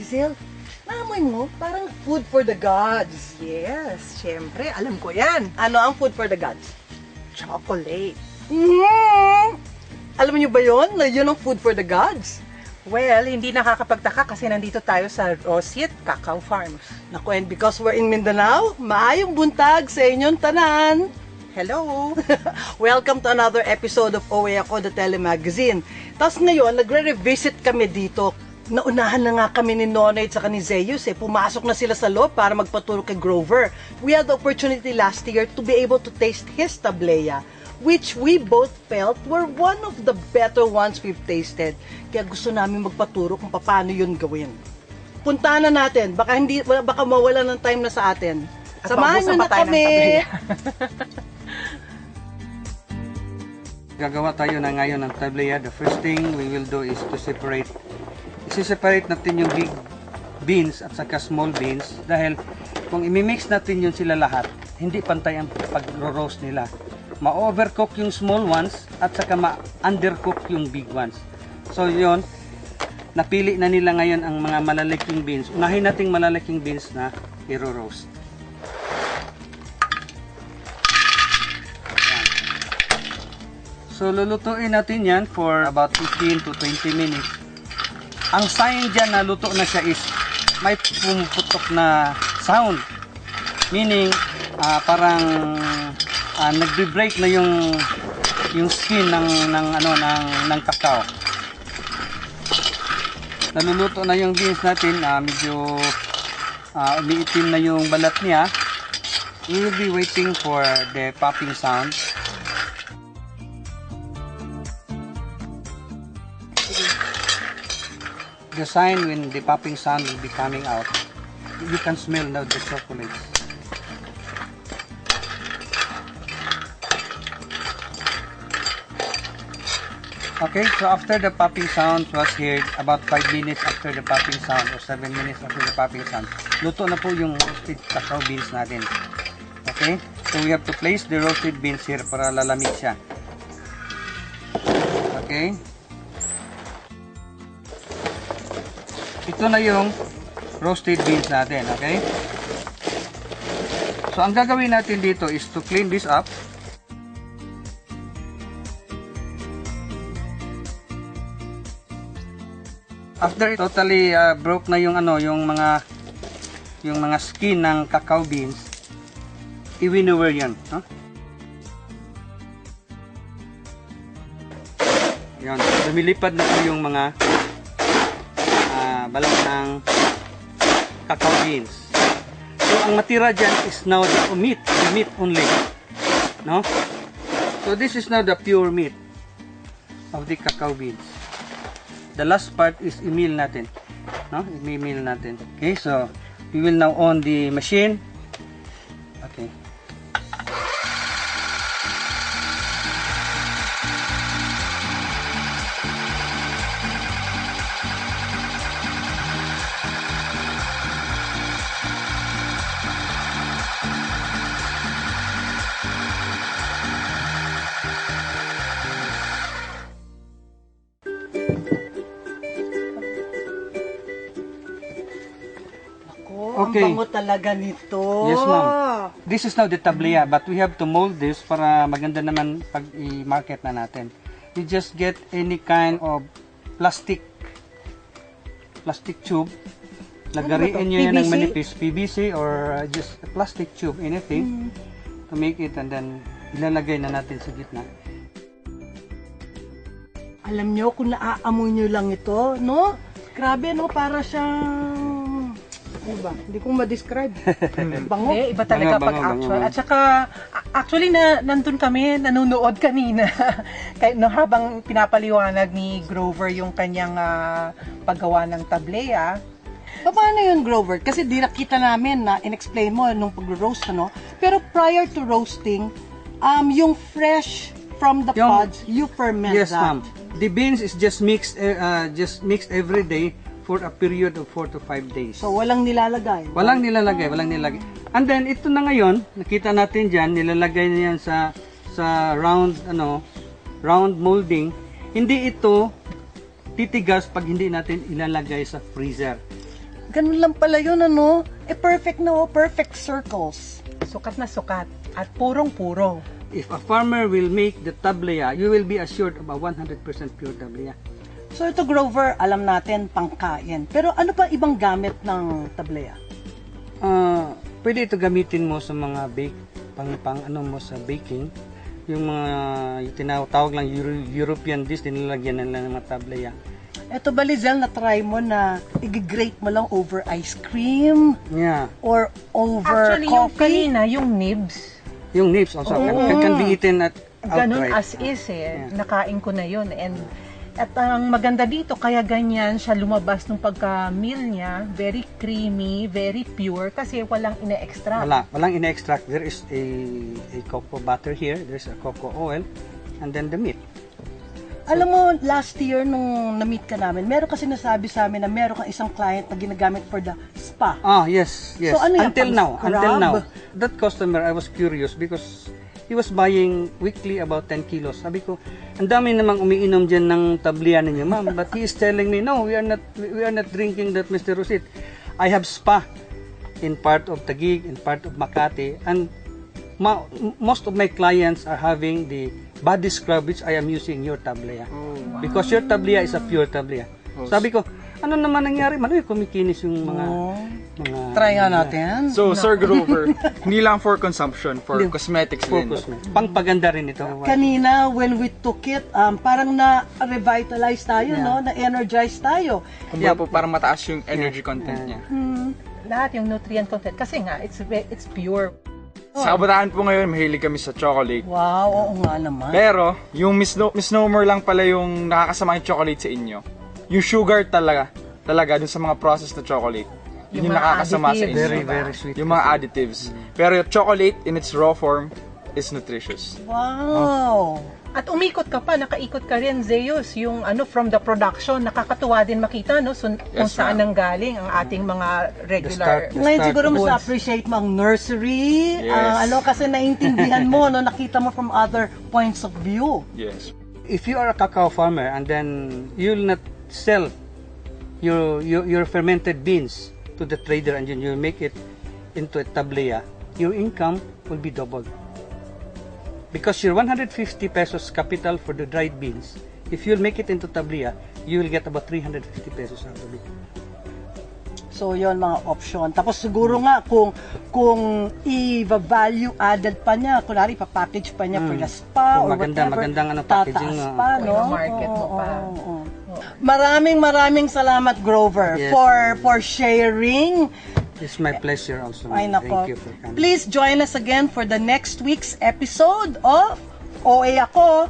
Hazel, naamoy mo? Parang food for the gods. Yes, syempre. Alam ko yan. Ano ang food for the gods? Chocolate. Alam niyo ba yun? Na yun ang food for the gods? Well, hindi nakakapagtaka kasi nandito tayo sa Rosyet Cacao Farms. Naku, and because we're in Mindanao, maayong buntag sa inyong tanan. Hello! Welcome to another episode of OA Ako, the Telemagazine. Tapos ngayon, nagre-revisit kami dito. Naunahan na nga kami ni Nonay at ni Zeus. Pumasok na sila sa loob para magpaturo kay Grover. We had the opportunity last year to be able to taste his tablea, which we both felt were one of the better ones we've tasted. Kaya gusto namin magpaturo kung paano yun gawin. Puntahan na natin. Baka mawala ng time na sa atin. At Samahan maubusan nyo pa na tayo ng kami! tablea. Gagawa tayo na ngayon ng tablea. The first thing we will do is to separate. Isi-separate natin yung big beans at saka small beans dahil kung imimix natin yun sila lahat, hindi pantay ang pag-roast nila. Ma-overcook yung small ones at saka ma-undercook yung big ones. So yun, napili na nila ngayon ang mga malalaking beans. Unahin nating malalaking beans na i-roast. So lulutuin natin yan for about 15 to 20 minutes. Ang sign dyan na luto na siya is may pumuputok na sound. Meaning parang nagbe-break na yung skin ng cacao. Naluluto na yung beans natin, medyo umiitim na yung balat niya. We will be waiting for the popping sound. The sign when the popping sound will be coming out, you can smell now the chocolates. Okay, so after the popping sound was heard, about 5 minutes after the popping sound or 7 minutes after the popping sound, luto na po yung roasted cacao beans natin. Okay, so we have to place the roasted beans here para lalamig siya. Okay. Ito na yung roasted beans natin, okay? So, ang gagawin natin dito is to clean this up. After totally broke na yung yung mga skin ng cacao beans, i-winnower yan, no? Yan, lumilipad na po yung mga balat ng cacao beans. So ang matira dyan is now the meat only, no? So this is now the pure meat of the cacao beans. The last part is i-mill natin, no? I-mill natin. Okay, so we will now on the machine. Okay. Okay. Ang bango talaga nito. Yes, ma'am. This is now the tablea, but we have to mold this para maganda naman pag i-market na natin. You just get any kind of plastic tube. Lagariin nyo yan ng manipis, PVC or just a plastic tube, anything, to make it, and then ilalagay na natin sa gitna. Alam nyo, kung naaamoy nyo lang ito, no? Grabe, no? Para siyang... Diba? Hindi ko ma-describe. Bango. Iba talaga Bango, pag bango, actual. bango. At saka, actually, nandun kami, nanonood kanina. Habang pinapaliwanag ni Grover yung kanyang paggawa ng tablea. Paano yun, Grover? Kasi di nakita namin na in-explain mo nung pag-roast, ano? Pero prior to roasting, yung fresh from the pods, you ferment Yes, that. ma'am. The beans is just mixed every day for a period of 4 to 5 days. So, walang nilalagay. Walang nilalagay. And then, ito na ngayon, nakita natin dyan, nilalagay na yan sa round molding. Hindi ito titigas pag hindi natin ilalagay sa freezer. Ganun lang pala yun, ano? Perfect na, perfect circles. Sukat na sukat at purong-puro. If a farmer will make the tablea, you will be assured of a 100% pure tablea. So ito, Grover, alam natin, pangkain. Pero ano pa ibang gamit ng tablea? Pwede ito gamitin mo sa mga ano mo sa baking. Yung mga yung tinatawag lang European dish, nilalagyan nila ng mga tablea. Ito ba, Lizelle, na-try mo na i-grate mo lang over ice cream Yeah. or over Actually, yung coffee? kanina, yung nibs, Yung nibs also can be eaten at ganun outright. as is Nakain ko na yun. At ang maganda dito, kaya ganyan siya lumabas nung pagka-meal niya. Very creamy, very pure, kasi walang ine-extract. Walang ine-extract. There is a cocoa butter here, there's a cocoa oil, and then the meat. Alam mo, last year nung na-meet ka namin, meron kasi nasabi sa amin na meron kang isang client na ginagamit for the spa. Yes. So, ano yan, until pang-scrub? now. That customer, I was curious because he was buying weekly about 10 kilos. Sabi ko, ang dami namang umiinom dyan ng tablea ninyo, ma'am. But he is telling me, no, we are not drinking that, Mr. Rosit. I have spa in part of Taguig, in part of Makati, and most of my clients are having the body scrub which I am using your tablea. Because your tablea is a pure tablea. Sabi ko, ano naman nangyari? Kumikinis yung mga... Try nga natin. So, Sir Grover, hindi lang for consumption, for cosmetics din. Pangpaganda rin ito. Kanina, when we took it, parang na-revitalize tayo, no? Na-energize tayo. Kumbaga po, parang mataas yung energy content niya. Lahat yung nutrient content. Kasi nga, it's pure. Sa kabataan po ngayon, mahilig kami sa chocolate. Wow, oo nga naman. Pero, yung misnomer lang pala yung nakakasama yung chocolate sa inyo. Yung sugar talaga dun sa mga processed na chocolate. Yun yung mga nakakasama sa additives. inyo. Very, very sweet. Yung mga additives. Pero yung chocolate in its raw form is nutritious. Wow. At umikot ka pa, nakaikot ka rin, Zeus, yung from the production, nakakatuwa din makita, no? So, kung Yes, saan ma'am. nang galing ang ating mga regular... Ngayon siguro mas foods. appreciate mo ang nursery. Yes. Kasi naintindihan mo, no? Nakita mo from other points of view. Yes. If you are a cacao farmer and then you'll not sell your fermented beans to the trader and then you make it into a tablea, your income will be doubled. Because your 150 pesos capital for the dried beans, if you'll make it into tablea, you will get about 350 pesos out of it. So, yon mga option. Tapos siguro nga, kung i-value added pa niya, kunwari, pa-package pa niya for the spa or whatever. Magandang packaging. Tataas pa, no? Kung i-market mo pa. Oo. Maraming salamat, Grover, Yes. for sharing. It's my pleasure also. Ay, nako. Thank you for coming. Please join us again for the next week's episode of OA Ako,